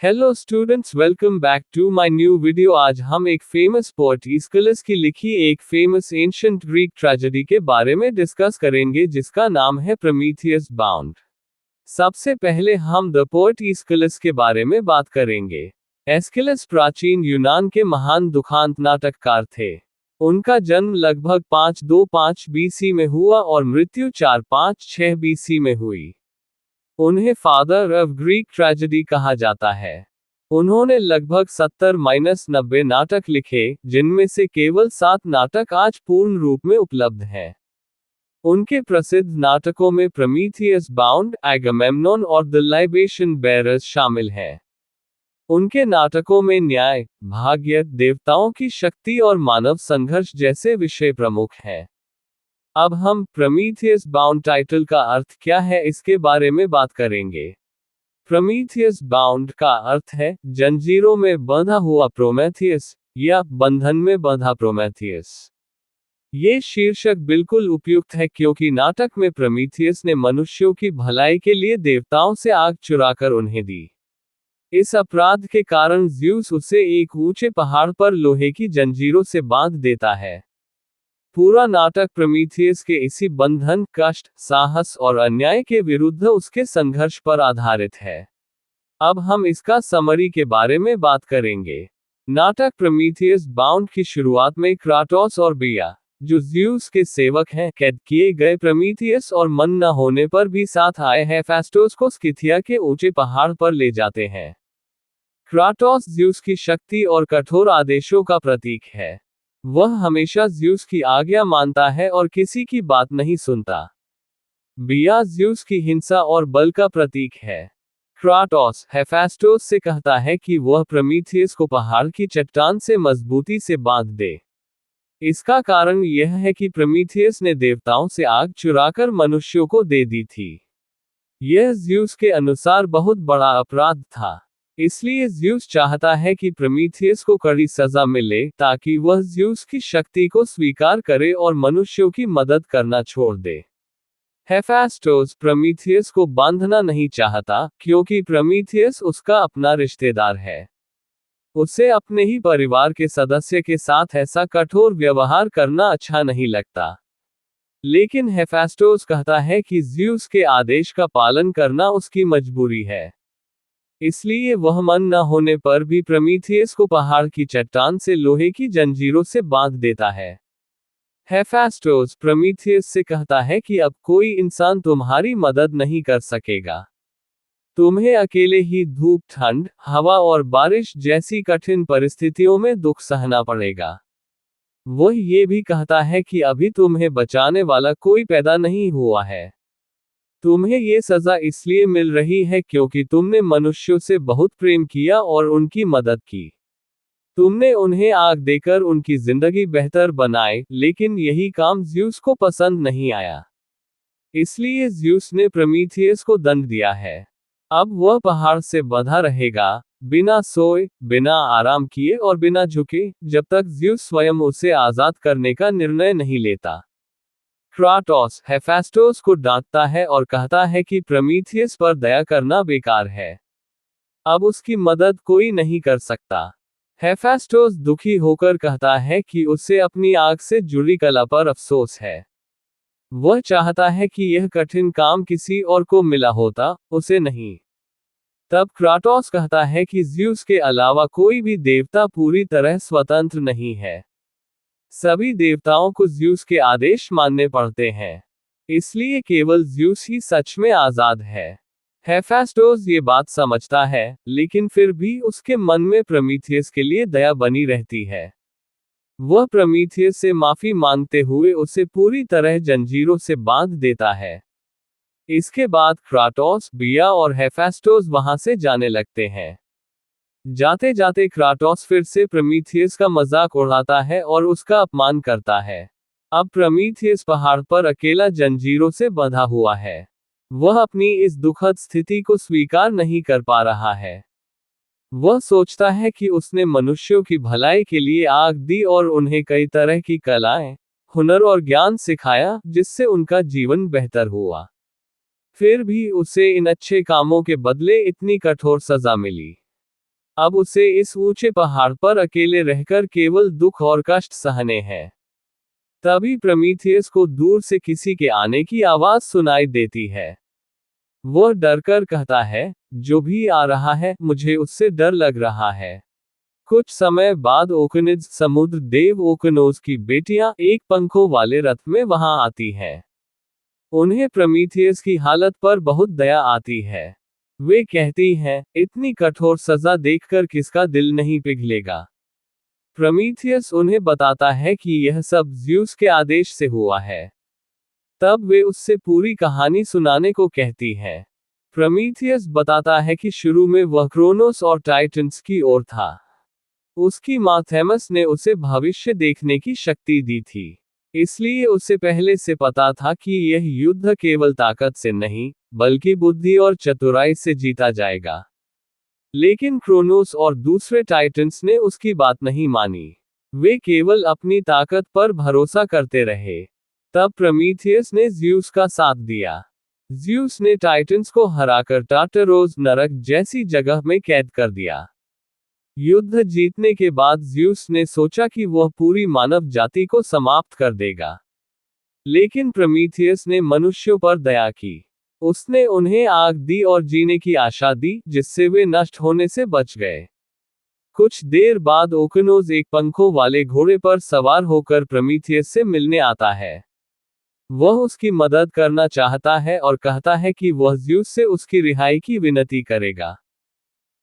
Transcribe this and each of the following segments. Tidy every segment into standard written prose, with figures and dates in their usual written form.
Hello students, welcome back to my new video. आज हम एक फेमस पोएट ईस्किलस की लिखी एक फेमस एंशिएंट ग्रीक ट्रेजेडी के बारे में डिस्कस करेंगे जिसका नाम है प्रोमीथियस बाउंड। सबसे पहले हम द पोएट ईस्किलस के बारे में बात करेंगे। एस्किलस प्राचीन यूनान के महान दुखांत नाटककार थे। उनका जन्म लगभग 525 बीसी में हुआ और मृत्यु 456 बीसी में हुई। उन्हें फादर ऑफ ग्रीक ट्रेजेडी कहा जाता है। उन्होंने लगभग 70-90 नाटक लिखे, जिनमें से केवल 7 नाटक आज पूर्ण रूप में उपलब्ध हैं। उनके प्रसिद्ध नाटकों में प्रोमीथियस बाउंड, एगामेम्नोन और द लाइबेशन बेरर्स शामिल हैं। उनके नाटकों में न्याय, भाग्य, देवताओं की शक्ति और मानव संघर्ष जैसे विषय प्रमुख हैं। अब हम प्रोमीथियस बाउंड टाइटल का अर्थ क्या है इसके बारे में बात करेंगे। प्रोमीथियस बाउंड का अर्थ है जंजीरों में बंधा हुआ प्रोमेथियस या बंधन में बंधा प्रोमेथियस। ये शीर्षक बिल्कुल उपयुक्त है क्योंकि नाटक में प्रोमीथियस ने मनुष्यों की भलाई के लिए देवताओं से आग चुराकर उन्हें दी। इस अपराध के कारण ज़्यूस उसे एक ऊंचे पहाड़ पर लोहे की जंजीरों से बांध देता है। पूरा नाटक प्रोमीथियस के इसी बंधन, कष्ट, साहस और अन्याय के विरुद्ध उसके संघर्ष पर आधारित है। अब हम इसका समरी के बारे में बात करेंगे। नाटक प्रोमीथियस बाउंड की शुरुआत में क्राटोस और बिया, जो ज़्यूस के सेवक हैं, कैद किए गए प्रोमीथियस और मन न होने पर भी साथ आए हेफेस्टोस को स्किथिया के ऊंचे पहाड़ पर ले जाते हैं। क्राटोस ज़्यूस की शक्ति और कठोर आदेशों का प्रतीक है। वह हमेशा ज़्यूस की आज्ञा मानता है और किसी की बात नहीं सुनता। बिया ज़्यूस की हिंसा और बल का प्रतीक है। क्राटोस हेफेस्टोस से कहता है कि वह प्रोमीथियस को पहाड़ की चट्टान से मजबूती से बांध दे। इसका कारण यह है कि प्रोमीथियस ने देवताओं से आग चुराकर मनुष्यों को दे दी थी। यह ज़्यूस के अनुसार बहुत बड़ा अपराध था। इसलिए ज़्यूस चाहता है कि प्रोमीथियस को कड़ी सजा मिले ताकि वह ज़्यूस की शक्ति को स्वीकार करे और मनुष्यों की मदद करना छोड़ दे। हेफेस्टोस प्रोमीथियस को बांधना नहीं चाहता क्योंकि प्रोमीथियस उसका अपना रिश्तेदार है। उसे अपने ही परिवार के सदस्य के साथ ऐसा कठोर व्यवहार करना अच्छा नहीं लगता। लेकिन हेफेस्टोस कहता है कि ज़्यूस के आदेश का पालन करना उसकी मजबूरी है। इसलिए वह मन न होने पर भी प्रोमीथियस को पहाड़ की चट्टान से लोहे की जंजीरों से बांध देता है। हेफेस्टोस प्रोमीथियस से कहता है कि अब कोई इंसान तुम्हारी मदद नहीं कर सकेगा। तुम्हें अकेले ही धूप, ठंड, हवा और बारिश जैसी कठिन परिस्थितियों में दुख सहना पड़ेगा। वह ये भी कहता है कि अभी तुम्हें बचाने वाला कोई पैदा नहीं हुआ है। तुम्हें ये सजा इसलिए मिल रही है क्योंकि तुमने मनुष्यों से बहुत प्रेम किया और उनकी मदद की। तुमने उन्हें आग देकर उनकी जिंदगी बेहतर बनाई, लेकिन यही काम ज़्यूस को पसंद नहीं आया। इसलिए ज़्यूस ने प्रोमीथियस को दंड दिया है। अब वह पहाड़ से बंधा रहेगा, बिना सोए, बिना आराम किए और बिना झुके, जब तक ज़्यूस स्वयं उसे आज़ाद करने का निर्णय नहीं लेता। क्राटोस हेफेस्टोस को डांटता है और कहता है कि प्रोमीथियस पर दया करना बेकार है। अब उसकी मदद कोई नहीं कर सकता। हेफेस्टोस दुखी होकर कहता है कि उसे अपनी आग से जुड़ी कला पर अफसोस है। वह चाहता है कि यह कठिन काम किसी और को मिला होता, उसे नहीं। तब क्राटोस कहता है कि ज़्यूस के अलावा कोई भी देवता पूरी तरह स्वतंत्र नहीं है। सभी देवताओं को ज़्यूस के आदेश मानने पड़ते हैं। इसलिए केवल ज़्यूस ही सच में आज़ाद है। हेफेस्टोस ये बात समझता है, लेकिन फिर भी उसके मन में प्रोमीथियस के लिए दया बनी रहती है। वह प्रोमीथियस से माफी मांगते हुए उसे पूरी तरह जंजीरों से बांध देता है। इसके बाद क्राटोस, बिया और हेफेस्टोस वहां से जाने लगते हैं। जाते जाते क्राटोस फिर से प्रोमीथियस का मजाक उड़ाता है और उसका अपमान करता है। अब प्रोमीथियस पहाड़ पर अकेला जंजीरों से बंधा हुआ है। वह अपनी इस दुखद स्थिति को स्वीकार नहीं कर पा रहा है। वह सोचता है कि उसने मनुष्यों की भलाई के लिए आग दी और उन्हें कई तरह की कलाएं, हुनर और ज्ञान सिखाया जिससे उनका जीवन बेहतर हुआ। फिर भी उसे इन अच्छे कामों के बदले इतनी कठोर सजा मिली। अब उसे इस ऊंचे पहाड़ पर अकेले रहकर केवल दुख और कष्ट सहने हैं। तभी प्रमीथियस को दूर से किसी के आने की आवाज सुनाई देती है। वह डरकर कहता है, जो भी आ रहा है, मुझे उससे डर लग रहा है। कुछ समय बाद ओकनिड्स समुद्र देव ओकनोस की बेटियां एक पंखों वाले रथ में वहां आती हैं। उन्हें प्रमीथियस की हालत पर बहुत दया आती है। वे कहती हैं, इतनी कठोर सजा देखकर किसका दिल नहीं पिघलेगा। प्रमीथियस उन्हें बताता है कि यह सब ज़्यूस के आदेश से हुआ है। तब वे उससे पूरी कहानी सुनाने को कहती हैं। प्रमीथियस बताता है कि शुरू में वह क्रोनोस और टाइटन्स की ओर था। उसकी माँ थेमस ने उसे भविष्य देखने की शक्ति दी थी। इसलिए उसे पहले से पता था कि यह युद्ध केवल ताकत से नहीं, बल्कि बुद्धि और चतुराई से जीता जाएगा। लेकिन क्रोनोस और दूसरे टाइटन्स ने उसकी बात नहीं मानी। वे केवल अपनी ताकत पर भरोसा करते रहे। तब प्रमीथियस ने ज़्यूस का साथ दिया। ज़्यूस ने टाइटन्स को हराकर टार्टरोस नरक जैसी जगह में कैद कर दिया। युद्ध जीतने के बाद ज़्यूस ने सोचा कि वह पूरी मानव जाति को समाप्त कर देगा। लेकिन प्रमीथियस ने मनुष्यों पर दया की। उसने उन्हें आग दी और जीने की आशा दी, जिससे वे नष्ट होने से बच गए। कुछ देर बाद ओकनोस एक पंखों वाले घोड़े पर सवार होकर प्रमीथियस से मिलने आता है। वह उसकी मदद करना चाहता है और कहता है कि वह ज़्यूस से उसकी रिहाई की विनती करेगा।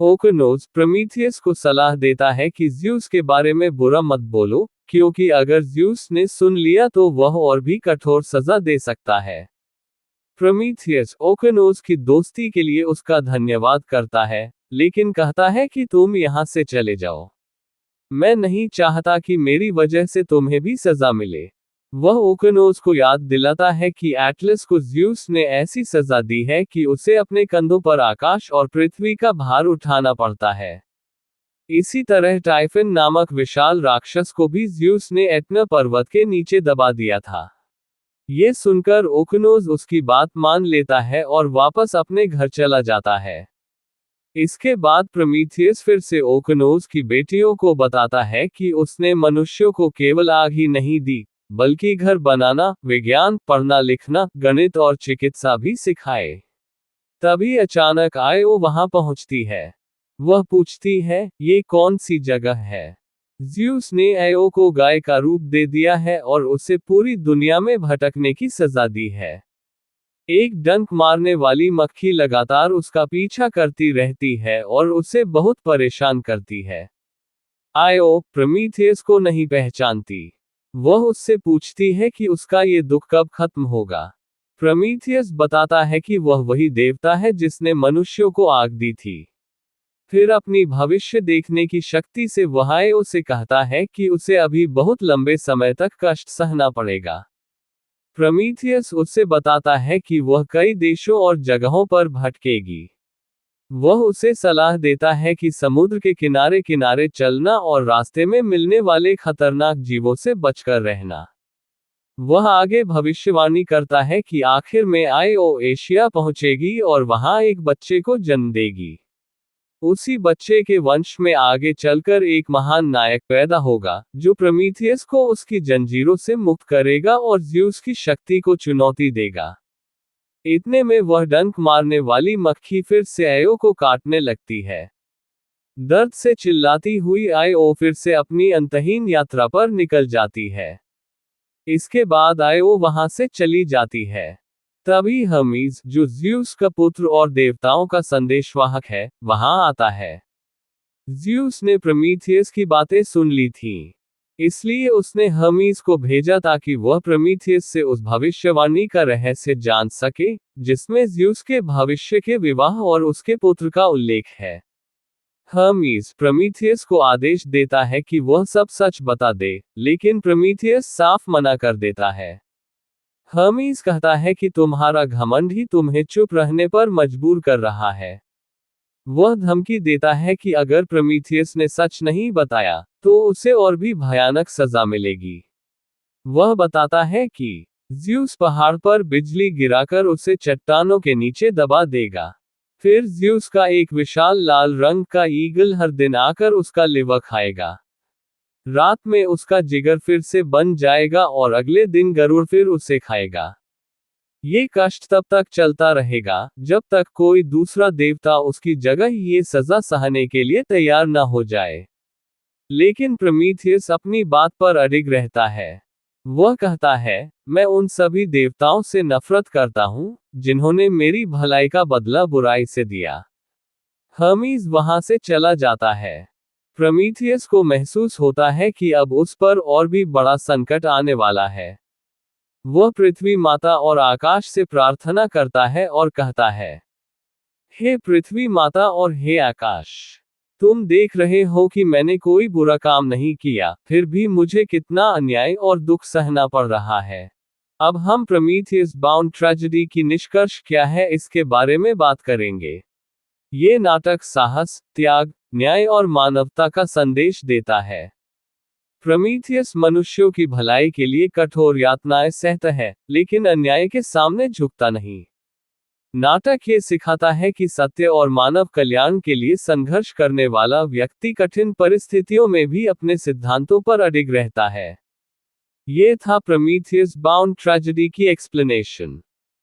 ओकनोस प्रमीथियस को सलाह देता है कि ज़्यूस के बारे में बुरा मत बोलो, क्योंकि अगर ज़्यूस ने सुन लिया तो वह और भी कठोर सजा दे सकता है। प्रमीथियस ओकनोस की दोस्ती के लिए उसका धन्यवाद करता है, लेकिन कहता है कि तुम यहाँ से चले जाओ। मैं नहीं चाहता कि मेरी वजह से तुम्हें भी सजा मिले। वह ओकनोस को याद दिलाता है कि एटलस को ज़्यूस ने ऐसी सजा दी है कि उसे अपने कंधों पर आकाश और पृथ्वी का भार उठाना पड़ता है। इसी तरह टाइफन नामक विशाल राक्षस को भी ज़्यूस ने एटना पर्वत के नीचे दबा दिया था। ये सुनकर ओकनोस उसकी बात मान लेता है और वापस अपने घर चला जाता है। इसके बाद प्रमीथियस फिर से ओकनोस की बेटियों को बताता है कि उसने मनुष्यों को केवल आग ही नहीं दी, बल्कि घर बनाना, विज्ञान, पढ़ना लिखना, गणित और चिकित्सा भी सिखाए। तभी अचानक आयो वहां पहुंचती है। वह पूछती है, ये कौन सी जगह है? ज़्यूस ने आयो को गाय का रूप दे दिया है और उसे पूरी दुनिया में भटकने की सजा दी है। एक डंक मारने वाली मक्खी लगातार उसका पीछा करती रहती है और उसे बहुत परेशान करती है। आयो प्रमीथियस को नहीं पहचानती। वह उससे पूछती है कि उसका ये दुख कब खत्म होगा। प्रमीथियस बताता है कि वह वही देवता है जिसने मनुष्यों को आग दी थी। फिर अपनी भविष्य देखने की शक्ति से वह आयो से कहता है कि उसे अभी बहुत लंबे समय तक कष्ट सहना पड़ेगा। प्रमीथियस उससे बताता है कि वह कई देशों और जगहों पर भटकेगी। वह उसे सलाह देता है कि समुद्र के किनारे किनारे चलना और रास्ते में मिलने वाले खतरनाक जीवों से बचकर रहना। वह आगे भविष्यवाणी करता है कि आखिर में आयो एशिया पहुंचेगी और वहां एक बच्चे को जन्म देगी। उसी बच्चे के वंश में आगे चलकर एक महान नायक पैदा होगा, जो प्रमीथियस को उसकी जंजीरों से मुक्त करेगा और ज़्यूस की शक्ति को चुनौती देगा। इतने में वह डंक मारने वाली मक्खी फिर से आयो को काटने लगती है। दर्द से चिल्लाती हुई आयो फिर से अपनी अंतहीन यात्रा पर निकल जाती है। इसके बाद आयो वहां से चली जाती है। तभी हर्मीज, जो ज़्यूस का पुत्र और देवताओं का संदेशवाहक है, वहां आता है। ज़्यूस ने प्रमीथियस की बातें सुन ली थीं। इसलिए उसने हर्मीज को भेजा ताकि वह प्रमीथियस से उस भविष्यवाणी का रहस्य जान सके, जिसमें ज़्यूस के भविष्य के विवाह और उसके पुत्र का उल्लेख है। हर्मीज प्रमीथियस को आदेश देता है कि वह सब सच बता दे, लेकिन प्रमीथियस साफ मना कर देता है। हर्मीज कहता है कि तुम्हारा घमंड ही तुम्हें चुप रहने पर मजबूर कर रहा है। वह धमकी देता है कि अगर प्रमीथियस ने सच नहीं बताया, तो उसे और भी भयानक सजा मिलेगी। वह बताता है कि ज़्यूस पहाड़ पर बिजली गिराकर उसे चट्टानों के नीचे दबा देगा। फिर ज़्यूस का एक विशाल लाल रंग का ईगल हर दिन आकर उसका लिवर खाएगा। रात में उसका जिगर फिर से बन जाएगा और अगले दिन गरुड़ फिर उसे खाएगा। ये कष्ट तब तक चलता रहेगा जब तक कोई दूसरा देवता उसकी जगह ये सजा सहने के लिए तैयार न हो जाए। लेकिन प्रोमीथियस अपनी बात पर अडिग रहता है। वह कहता है, मैं उन सभी देवताओं से नफरत करता हूं जिन्होंने मेरी भलाई का बदला बुराई से दिया। हर्मीज वहां से चला जाता है। प्रोमीथियस को महसूस होता है कि अब उस पर और भी बड़ा संकट आने वाला है। वह पृथ्वी माता और आकाश से प्रार्थना करता है और कहता है, हे पृथ्वी माता और हे आकाश, तुम देख रहे हो कि मैंने कोई बुरा काम नहीं किया, फिर भी मुझे कितना अन्याय और दुख सहना पड़ रहा है। अब हम प्रोमीथियस बाउंड ट्रेजेडी की निष्कर्ष क्या है इसके बारे में बात करेंगे। ये नाटक साहस, त्याग, न्याय और मानवता का संदेश देता है। प्रोमीथियस मनुष्यों की भलाई के लिए कठोर यातनाएं सहता है, लेकिन अन्याय के सामने झुकता नहीं। नाटक ये सिखाता है कि सत्य और मानव कल्याण के लिए संघर्ष करने वाला व्यक्ति कठिन परिस्थितियों में भी अपने सिद्धांतों पर अडिग रहता है। ये था प्रोमीथियस बाउंड ट्रेजेडी की एक्सप्लेनेशन।